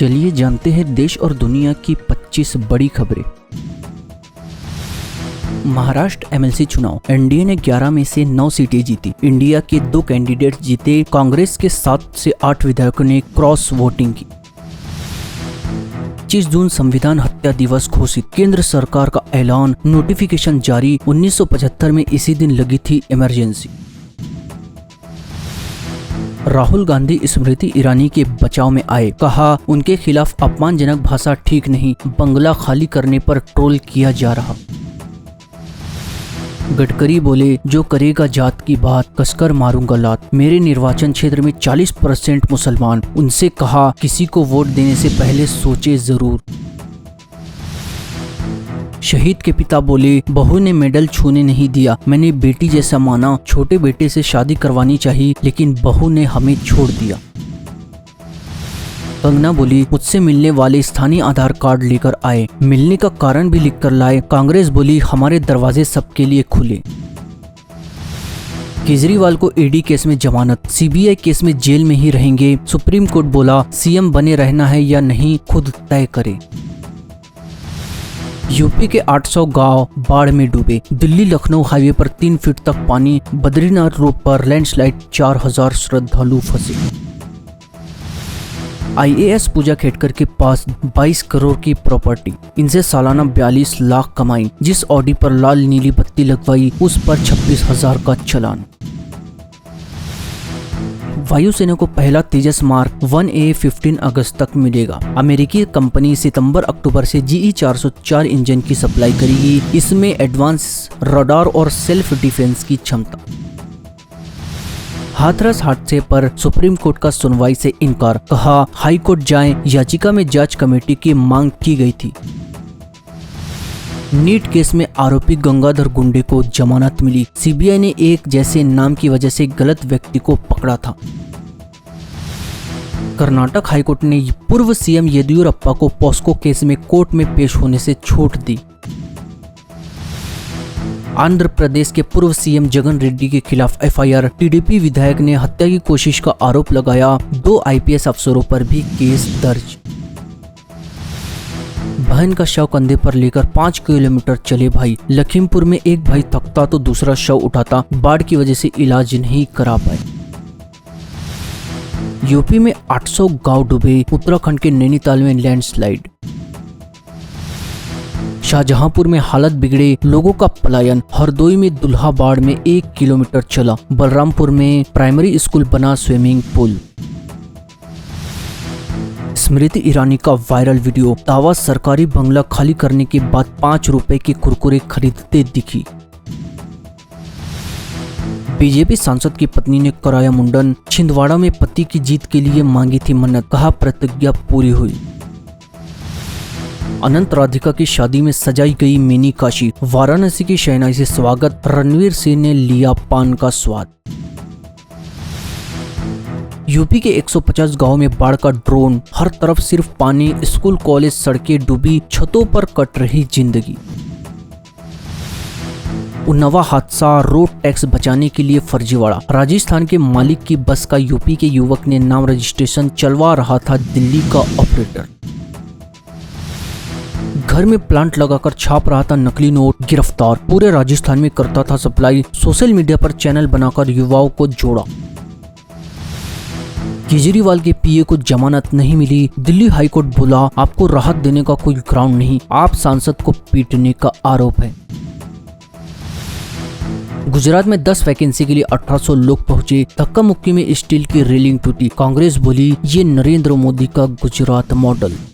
चलिए जानते हैं देश और दुनिया की 25 बड़ी खबरें। महाराष्ट्र एमएलसी चुनाव, एनडीए ने 11 में से 9 सीटें जीती। इंडिया के 2 कैंडिडेट जीते। कांग्रेस के 7 से 8 विधायकों ने क्रॉस वोटिंग की। 25 जून संविधान हत्या दिवस घोषित, केंद्र सरकार का ऐलान, नोटिफिकेशन जारी। 1975 में इसी दिन लगी थी इमरजेंसी। राहुल गांधी स्मृति ईरानी के बचाव में आए, कहा उनके खिलाफ अपमानजनक भाषा ठीक नहीं, बंगला खाली करने पर ट्रोल किया जा रहा। गडकरी बोले, जो करेगा जात की बात कसकर मारूंगा लात। मेरे निर्वाचन क्षेत्र में 40% मुसलमान, उनसे कहा किसी को वोट देने से पहले सोचे जरूर। शहीद के पिता बोले, बहू ने मेडल छूने नहीं दिया, मैंने बेटी जैसा माना। छोटे बेटे से शादी करवानी चाहिए, लेकिन बहू ने हमें छोड़ दिया। कंगना बोली, मुझसे मिलने वाले स्थानीय आधार कार्ड लेकर आए, मिलने का कारण भी लिख कर लाए। कांग्रेस बोली, हमारे दरवाजे सबके लिए खुले। केजरीवाल को ईडी केस में जमानत, सीबीआई केस में जेल में ही रहेंगे। सुप्रीम कोर्ट बोला, सीएम बने रहना है या नहीं खुद तय करे। यूपी के 800 गांव बाढ़ में डूबे। दिल्ली लखनऊ हाईवे पर 3 फीट तक पानी। बद्रीनाथ रोड पर लैंडस्लाइड, 4000 श्रद्धालु फंसे। आईएएस पूजा खेड़कर के पास 22 करोड़ की प्रॉपर्टी, इनसे सालाना 42 लाख कमाई। जिस ऑडी पर लाल नीली बत्ती लगवाई, उस पर 26,000 का चालान। वायुसेना को पहला तेजस मार्क 1A 15 अगस्त तक मिलेगा। अमेरिकी कंपनी सितंबर-अक्टूबर से GE 404 इंजन की सप्लाई करेगी। इसमें एडवांस रडार और सेल्फ डिफेंस की क्षमता। हाथरस हादसे पर सुप्रीम कोर्ट का सुनवाई से इनकार, कहा हाई कोर्ट जाएं। याचिका में जांच कमेटी की मांग की गई थी। नीट केस में आरोपी गंगाधर गुंडे को जमानत मिली। सीबीआई ने एक जैसे नाम की वजह से गलत व्यक्ति को पकड़ा था। कर्नाटक हाईकोर्ट ने पूर्व सीएम येदियुरप्पा को पॉस्को केस में कोर्ट में पेश होने से छूट दी। आंध्र प्रदेश के पूर्व सीएम जगन रेड्डी के खिलाफ एफआईआर। टीडीपी विधायक ने हत्या की कोशिश का आरोप लगाया। 2 आईपीएस अफसरों पर भी केस दर्ज। बहन का शव कंधे पर लेकर 5 किलोमीटर चले भाई। लखीमपुर में एक भाई थकता तो दूसरा शव उठाता, बाढ़ की वजह से इलाज नहीं करा पाए। यूपी में 800 गांव डूबे। उत्तराखंड के नैनीताल में लैंडस्लाइड। शाहजहांपुर में हालत बिगड़े, लोगों का पलायन। हरदोई में दुल्हा बाढ़ में 1 किलोमीटर चला। बलरामपुर में प्राइमरी स्कूल बना स्विमिंग पूल। स्मृति ईरानी का वायरल वीडियो, दावा सरकारी बंगला खाली करने के बाद 5 रुपए के कुरकुरे खरीदते दिखी। बीजेपी सांसद की पत्नी ने कराया मुंडन। छिंदवाड़ा में पति की जीत के लिए मांगी थी मन्नत, कहा प्रतिज्ञा पूरी हुई। अनंत राधिका की शादी में सजाई गई मिनी काशी। वाराणसी की शहनाई से स्वागत। रणवीर सिंह ने लिया पान का स्वाद। यूपी के 150 गांव में बाढ़ का ड्रोन। हर तरफ सिर्फ पानी। स्कूल कॉलेज सड़कें डूबी, छतों पर कट रही जिंदगी। उन्नाव हादसा, रोड टैक्स बचाने के लिए फर्जीवाड़ा। राजस्थान के मालिक की बस का यूपी के युवक ने नाम रजिस्ट्रेशन चलवा रहा था दिल्ली का ऑपरेटर। घर में प्लांट लगाकर छाप रहा था नकली नोट, गिरफ्तार। पूरे राजस्थान में करता था सप्लाई। सोशल मीडिया पर चैनल बनाकर युवाओं को जोड़ा। केजरीवाल के पीए को जमानत नहीं मिली। दिल्ली हाईकोर्ट बोला, आपको राहत देने का कोई ग्राउंड नहीं, आप सांसद को पीटने का आरोप है। गुजरात में 10 वैकेंसी के लिए 1800 लोग पहुंचे। धक्का मुक्की में स्टील की रेलिंग टूटी। कांग्रेस बोली, ये नरेंद्र मोदी का गुजरात मॉडल।